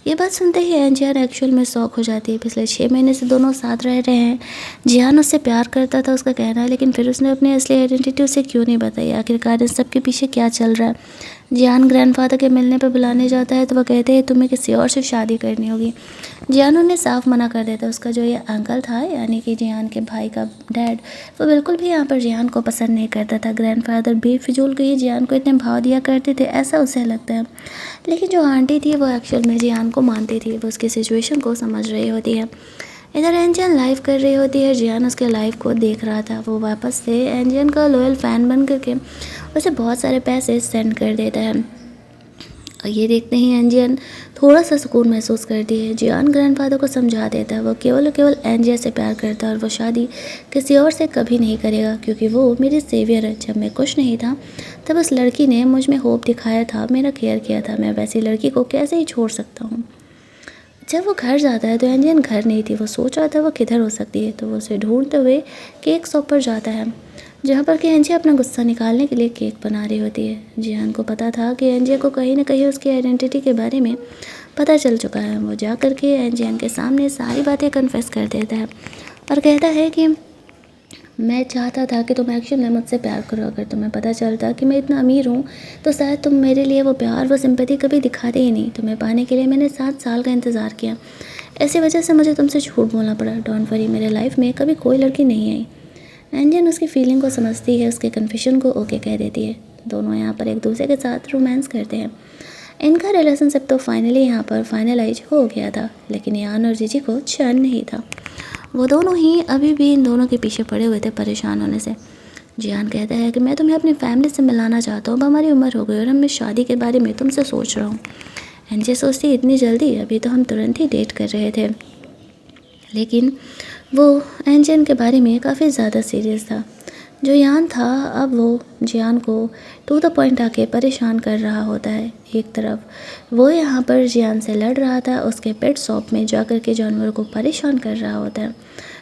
ये बात सुनते ही एंजियन एक्चुअल में शॉक हो जाती है। पिछले 6 महीने से दोनों साथ रह रहे हैं। जियान उससे प्यार करता था उसका कहना है, लेकिन फिर उसने अपनी असली आइडेंटिटी उसे क्यों नहीं बताई। आखिरकार इन सब के पीछे क्या चल रहा है। जियान ग्रैंडफादर के मिलने पर बुलाने जाता है तो वह कहते हैं तुम्हें किसी और से शादी करनी होगी। जियान उन्हें साफ मना कर देता है। उसका जो ये अंकल था, यानी कि जियान के भाई का डैड, वो बिल्कुल भी यहाँ पर जियान को पसंद नहीं करता था। ग्रैंडफादर बेफिजूल के ही जियान को इतने भाव दिया करते थे, ऐसा उसे लगता है। लेकिन जो आंटी थी वो एक्चुअल में जियान को मानती थी, वो उसकी सिचुएशन को समझ रही होती है। इधर एंजियन लाइव कर रही होती है, जियान उसके लाइव को देख रहा था। वो वापस से एंजियन का लॉयल फ़ैन बन करके उसे बहुत सारे पैसे सेंड कर देता है। और ये देखते ही एंजियन थोड़ा सा सुकून महसूस करती है। जियान ग्रैंडफादर को समझा देता है वो केवल एंजिया से प्यार करता है और वो शादी किसी और से कभी नहीं करेगा, क्योंकि वो मेरी सेवियर है। जब मैं कुछ नहीं था तब उस लड़की ने मुझ में होप दिखाया था, मेरा केयर किया था। मैं वैसी लड़की को कैसे ही छोड़ सकता हूँ। जब वो घर जाता है तो एंजियन घर नहीं थी। वो सोच रहा था वो किधर हो सकती है, तो वो उसे ढूंढते हुए केक शॉप पर जाता है, जहाँ पर कि एंजिया अपना गुस्सा निकालने के लिए केक बना रही होती है। जियान को पता था कि एंजिया को कहीं ना कहीं उसकी आइडेंटिटी के बारे में पता चल चुका है। वो जा कर के एंजियन के सामने सारी बातें कन्फेस कर देता है और कहता है कि मैं चाहता था कि तुम एक्चुअल में मुझसे प्यार करो। अगर तुम्हें पता चलता कि मैं इतना अमीर हूँ तो शायद तुम मेरे लिए वो प्यार वो सिंपैथी कभी दिखाते ही नहीं। तुम्हें पाने के लिए मैंने 7 साल का इंतज़ार किया, ऐसी वजह से मुझे तुमसे झूठ बोलना पड़ा। डोंट वरी, मेरे लाइफ में कभी कोई लड़की नहीं आई। एंजियन उसकी फीलिंग को समझती है, उसके कन्फ्यूजन को ओके कह देती है। दोनों यहाँ पर एक दूसरे के साथ रोमांस करते हैं। इनका रिलेशनशिप तो फाइनली यहाँ पर फाइनलाइज हो गया था, लेकिन यान और जीजी को चैन नहीं था। वो दोनों ही अभी भी इन दोनों के पीछे पड़े हुए थे परेशान होने से। जियान कहता है कि मैं तुम्हें अपनी फैमिली से मिलाना चाहता हूँ, अब हमारी उम्र हो गई और हम मैं शादी के बारे में तुमसे सोच रहा हूँ। एनजे सोचती इतनी जल्दी, अभी तो हम तुरंत ही डेट कर रहे थे। लेकिन वो एनजन के बारे में काफ़ी ज़्यादा सीरियस था। जो यान था अब वो जियान को टू द पॉइंट आके परेशान कर रहा होता है। एक तरफ वो यहाँ पर जियान से लड़ रहा था, उसके पेट शॉप में जाकर के जानवरों को परेशान कर रहा होता है।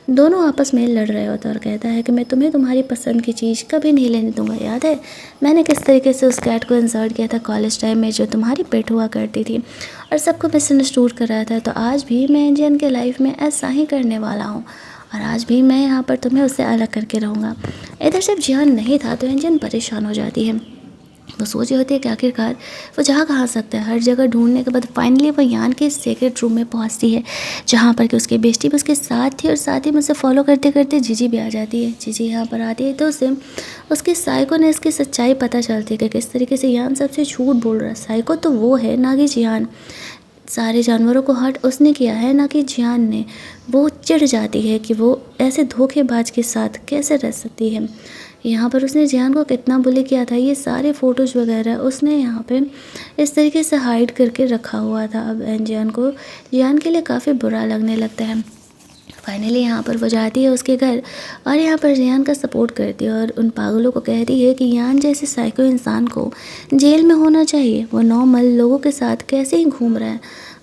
दोनों आपस में लड़ रहे होते हैं और कहता है कि मैं तुम्हें तुम्हारी पसंद की चीज़ कभी नहीं लेने दूंगा। याद है मैंने किस तरीके से उस कैट को इंसर्ट किया था कॉलेज टाइम में, जो तुम्हारी पेट हुआ करती थी और सबको मिसअंडरस्टूड कर रहा था। तो आज भी मैं एंजियन के लाइफ में ऐसा ही करने वाला हूँ और आज भी मैं यहाँ पर तुम्हें उससे अलग करके रहूँगा। इधर जब जियान नहीं था तो एंजियन परेशान हो जाती है। वो सोच रही होती है कि आखिरकार वो जा कहाँ सकता है। हर जगह ढूंढने के बाद फाइनली वो यान के सीक्रेट रूम में पहुँचती है, जहाँ पर कि उसकी बेस्टी भी उसके साथ थी और साथ ही मुझसे फॉलो करते करते जीजी भी आ जाती है। जीजी यहाँ पर आती है तो उसे उसके साइको ने इसकी सच्चाई पता चलती है कि किस तरीके से यान सबसे झूठ बोल रहा है। साइको तो वो है ना कि जियान। सारे जानवरों को हर्ट उसने किया है ना कि जियान ने। वो चिढ़ जाती है कि वो ऐसे धोखेबाज के साथ कैसे रह सकती है। यहाँ पर उसने जियान को कितना बुली किया था, ये सारे फ़ोटोज़ वगैरह उसने यहाँ पे इस तरीके से हाइड करके रखा हुआ था। अब जियान को जियान के लिए काफ़ी बुरा लगने लगता है। फाइनली यहाँ पर वो जाती है उसके घर और यहाँ पर जियान का सपोर्ट करती है और उन पागलों को कहती है कि यान जैसे साइको इंसान को जेल में होना चाहिए, वो नॉर्मल लोगों के साथ कैसे ही घूम रहा है।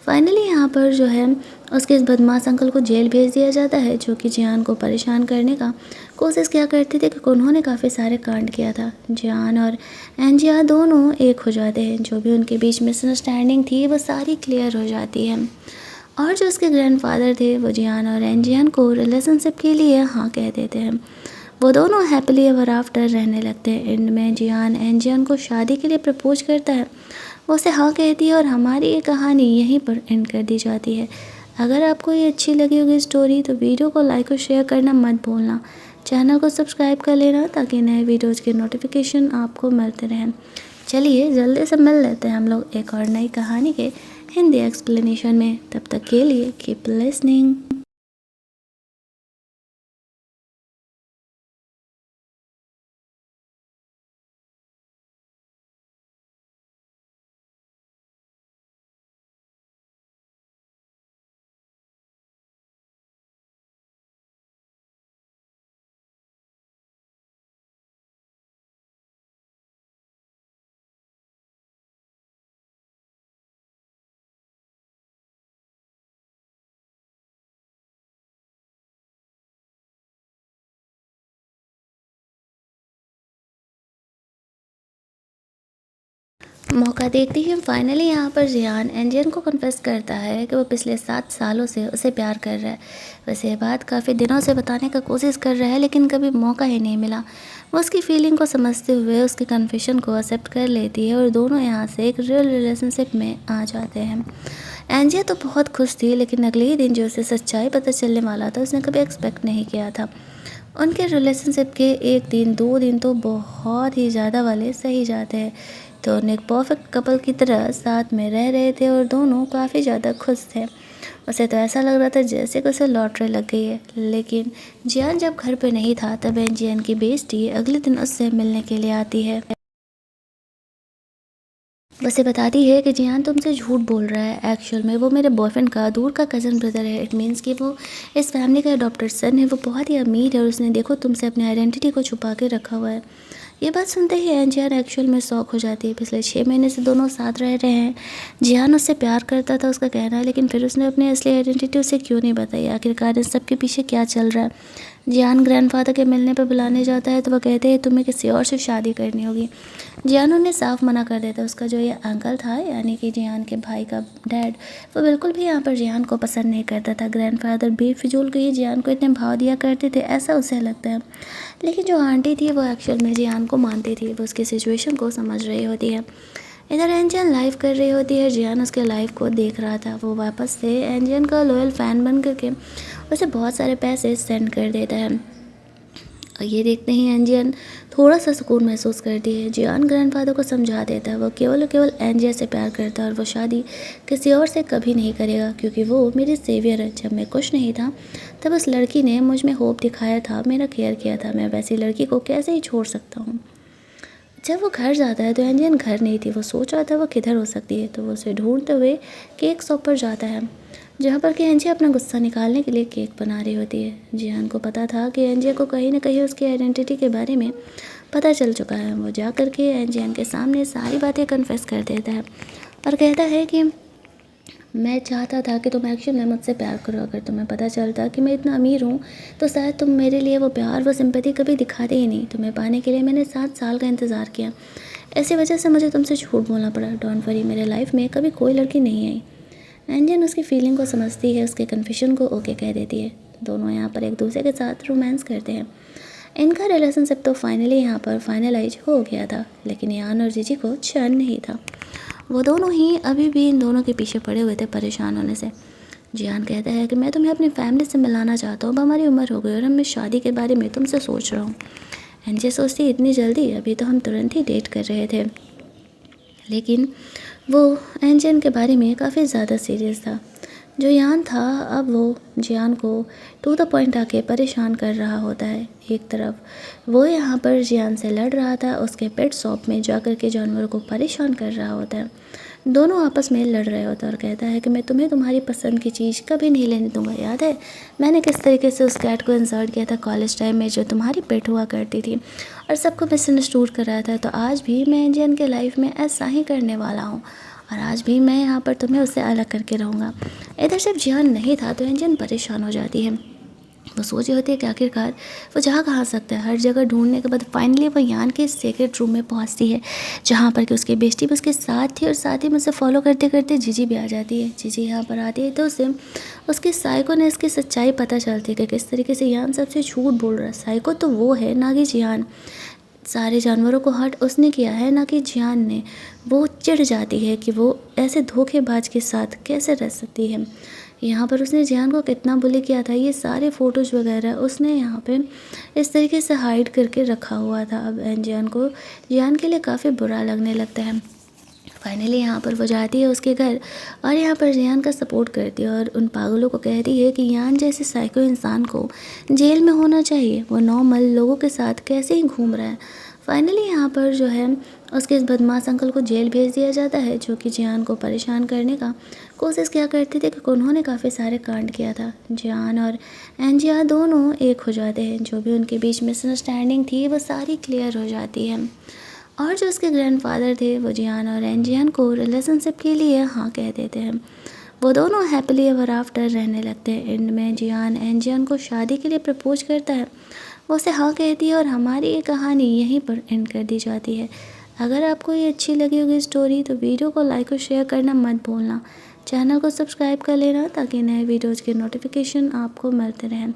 फाइनली यहाँ पर जो है उसके इस बदमाश अंकल को जेल भेज दिया जाता है, जो कि जियान को परेशान करने का कोशिश किया करते थे, क्योंकि उन्होंने काफ़ी सारे कांड किया था। जियान और एंजिया दोनों एक हो जाते हैं, जो भी उनके बीच मिसअंडरस्टैंडिंग थी वो सारी क्लियर हो जाती है। और जो उसके ग्रैंडफादर थे वो जियान और एंजियन को रिलेशनशिप के लिए हाँ कह देते हैं। वो दोनों हैप्पी एवर आफ्टर रहने लगते हैं। एंड में जियान एंजियन को शादी के लिए प्रपोज करता है, वो उसे हाँ कहती है और हमारी ये कहानी यहीं पर एंड कर दी जाती है। अगर आपको ये अच्छी लगी होगी स्टोरी तो वीडियो को लाइक और शेयर करना मत भूलना। चैनल को सब्सक्राइब कर लेना ताकि नए वीडियोज़ के नोटिफिकेशन आपको मिलते रहें। चलिए जल्दी से मिल लेते हैं हम लोग एक और नई कहानी के हिंदी एक्सप्लेनेशन में। तब तक के लिए कीप लिसनिंग। मौका देखते ही फाइनली यहाँ पर जियान एंजियन को कन्फेस करता है कि वो पिछले 7 सालों से उसे प्यार कर रहा है। वैसे ये बात काफ़ी दिनों से बताने का कोशिश कर रहा है, लेकिन कभी मौका ही नहीं मिला। वो उसकी फीलिंग को समझते हुए उसके कन्फेशन को एक्सेप्ट कर लेती है और दोनों यहाँ से एक रियल रिलेशनशिप में आ जाते हैं। एंजिया तो बहुत खुश थी, लेकिन अगले ही दिन जो उसे सच्चाई पता चलने वाला था उसने कभी एक्सपेक्ट नहीं किया था। उनके रिलेशनशिप के 1 दिन 2 दिन तो बहुत ही ज़्यादा वाले सही जाते हैं। दोनों एक परफेक्ट कपल की तरह साथ में रह रहे थे और दोनों काफ़ी ज़्यादा खुश थे। उसे तो ऐसा लग रहा था जैसे कि उसे लॉटरी लग गई है। लेकिन जियान जब घर पे नहीं था तब जियान की बेस्टी अगले दिन उससे मिलने के लिए आती है। उसे बताती है कि जियान तुमसे झूठ बोल रहा है, एक्चुअल में वो मेरे बॉयफ्रेंड का दूर का कज़न ब्रदर है। इट मीन्स कि वो इस फैमिली का अडॉप्टेड सन है। वो बहुत ही अमीर है और उसने देखो तुमसे अपनी आइडेंटिटी को छुपा के रखा हुआ है। ये बात सुनते ही एंजियन एक्चुअल में शॉक हो जाती है। पिछले 6 महीने से दोनों साथ रह रहे हैं। जियान उससे प्यार करता था उसका कहना है, लेकिन फिर उसने अपनी असली आइडेंटिटी उसे क्यों नहीं बताई। आखिरकार इस सब के पीछे क्या चल रहा है। जियान ग्रैंडफादर के मिलने पर बुलाने जाता है तो वह कहते हैं तुम्हें किसी और से शादी करनी होगी। जियान उन्हें साफ मना कर देता है। उसका जो ये अंकल था यानी कि जियान के भाई का डैड, वो बिल्कुल भी यहाँ पर जियान को पसंद नहीं करता था। ग्रैंडफादर बेफिजूल के ही जियान को इतने भाव दिया करते थे, ऐसा उसे लगता है। लेकिन जो आंटी थी वो एक्चुअल में जियान को मानती थी, वो उसकी सिचुएशन को समझ रही होती है। इधर एंजियन लाइव कर रही होती है, जियान उसके लाइव को देख रहा था। वो वापस से एंजियन का लॉयल फ़ैन बन करके उसे बहुत सारे पैसे सेंड कर देता है। और ये देखते ही एंजियन थोड़ा सा सुकून महसूस करती है। जियान ग्रैंडफादर को समझा देता है वो केवल और केवल एंजिया से प्यार करता है और वो शादी किसी और से कभी नहीं करेगा, क्योंकि वो मेरी सेवियर है। जब मैं कुछ नहीं था तब उस लड़की ने मुझ में होप दिखाया था, मेरा केयर किया था। मैं वैसी लड़की को कैसे ही छोड़ सकता हूँ। जब वो घर जाता है तो एंजियन घर नहीं थी। वो सोच रहा था वो किधर हो सकती है, तो वो उसे ढूंढते हुए केक शॉप पर जाता है, जहाँ पर कि एंजिया अपना गुस्सा निकालने के लिए केक बना रही होती है। जियान को पता था कि एंजिया को कहीं ना कहीं उसकी आइडेंटिटी के बारे में पता चल चुका है। वो जा कर के एंजियन के सामने सारी बातें कन्फेस कर देता है और कहता है कि मैं चाहता था कि तुम एक्चुअल में मुझसे प्यार करो। अगर तुम्हें पता चलता कि मैं इतना अमीर हूँ तो शायद तुम मेरे लिए वो प्यार वो सिंपैथी कभी दिखाते ही नहीं। तुम्हें पाने के लिए मैंने 7 साल का इंतज़ार किया, ऐसी वजह से मुझे तुमसे झूठ बोलना पड़ा। डोंट वरी, मेरे लाइफ में कभी कोई लड़की नहीं आई। एंजन उसकी फीलिंग को समझती है, उसके कन्फ्यूजन को ओके कह देती है। दोनों यहाँ पर एक दूसरे के साथ रोमांस करते हैं। इनका रिलेशनशिप तो फाइनली यहाँ पर फाइनलाइज हो गया था, लेकिन यान और जीजी को चैन नहीं था। वो दोनों ही अभी भी इन दोनों के पीछे पड़े हुए थे परेशान होने से। जियान कहता है कि मैं तुम्हें अपनी फैमिली से मिलाना चाहता हूँ, अब हमारी उम्र हो गई और मैं शादी के बारे में तुमसे सोच रहा हूँ। एंजे सोचती इतनी जल्दी, अभी तो हम तुरंत ही डेट कर रहे थे। लेकिन वो एंजन के बारे में काफ़ी ज़्यादा सीरियस था। जो यान था अब वो जियान को टू द पॉइंट आके परेशान कर रहा होता है। एक तरफ वो यहाँ पर जियान से लड़ रहा था, उसके पेट शॉप में जाकर के जानवरों को परेशान कर रहा होता है। दोनों आपस में लड़ रहे होते हैं और कहता है कि मैं तुम्हें तुम्हारी पसंद की चीज़ कभी नहीं लेने दूंगा। याद है मैंने किस तरीके से उस कैट को इंसर्ट किया था कॉलेज टाइम में, जो तुम्हारी पेट हुआ करती थी और सबको मिसअंडरस्टूड कर रहा था। तो आज भी मैं एंजियन के लाइफ में ऐसा ही करने वाला हूँ और आज भी मैं यहाँ पर तुम्हें उससे अलग करके रहूँगा। इधर जब जियान नहीं था तो एंजियन परेशान हो जाती है। वो सोच रही होती है कि आखिरकार वो जा कहाँ सकता है। हर जगह ढूंढने के बाद फाइनली वो यान के सीक्रेट रूम में पहुंचती है, जहाँ पर कि उसकी बेस्टी भी उसके साथ थी और साथ ही मुझसे फॉलो करते करते जीजी भी आ जाती है। जीजी यहाँ पर आती है तो उसे उसके साइको ने इसकी सच्चाई पता चलती है कि किस तरीके से यान सबसे झूठ बोल रहा है। साइको तो वो है ना कि जियान। सारे जानवरों को हर्ट उसने किया है ना कि जियान ने। वो चिढ़ जाती है कि वो ऐसे धोखेबाज के साथ कैसे रह सकती है। यहाँ पर उसने जियान को कितना बुली किया था, ये सारे फ़ोटोज़ वगैरह उसने यहाँ पे इस तरीके से हाइड करके रखा हुआ था। अब जियान को जियान के लिए काफ़ी बुरा लगने लगता है। फाइनली यहाँ पर वो जाती है उसके घर और यहाँ पर जियान का सपोर्ट करती है और उन पागलों को कहती है कि यान जैसे साइको इंसान को जेल में होना चाहिए, वो नॉर्मल लोगों के साथ कैसे ही घूम रहा है। फाइनली यहाँ पर जो है उसके इस बदमाश अंकल को जेल भेज दिया जाता है, जो कि जियान को परेशान करने का कोशिश किया करते थे, क्योंकि उन्होंने काफ़ी सारे कांड किया था। जियान और एंजिया दोनों एक हो जाते हैं, जो भी उनके बीच मिसअंडरस्टैंडिंग थी वो सारी क्लियर हो जाती है। और जो उसके ग्रैंडफादर थे वो जियान और एंजियन को रिलेशनशिप के लिए हाँ कह देते हैं। वो दोनों हैप्पीली एवर आफ्टर रहने लगते हैं। एंड में जियान एंजियन को शादी के लिए प्रपोज करता है, वो उसे हाँ कहती है और हमारी ये कहानी यहीं पर एंड कर दी जाती है। अगर आपको ये अच्छी लगी होगी स्टोरी तो वीडियो को लाइक और शेयर करना मत भूलना। चैनल को सब्सक्राइब कर लेना ताकि नए वीडियोज़ के नोटिफिकेशन आपको मिलते रहें।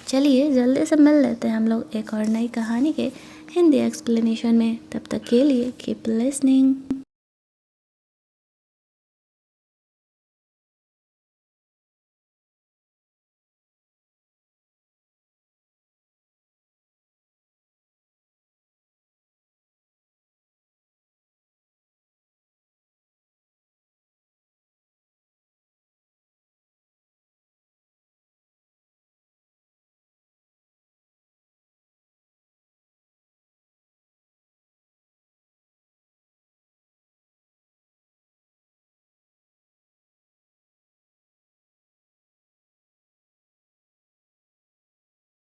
चलिए जल्दी से मिल लेते हैं हम लोग एक और नई कहानी के हिंदी एक्सप्लेनेशन में। तब तक के लिए कीप लिसनिंग।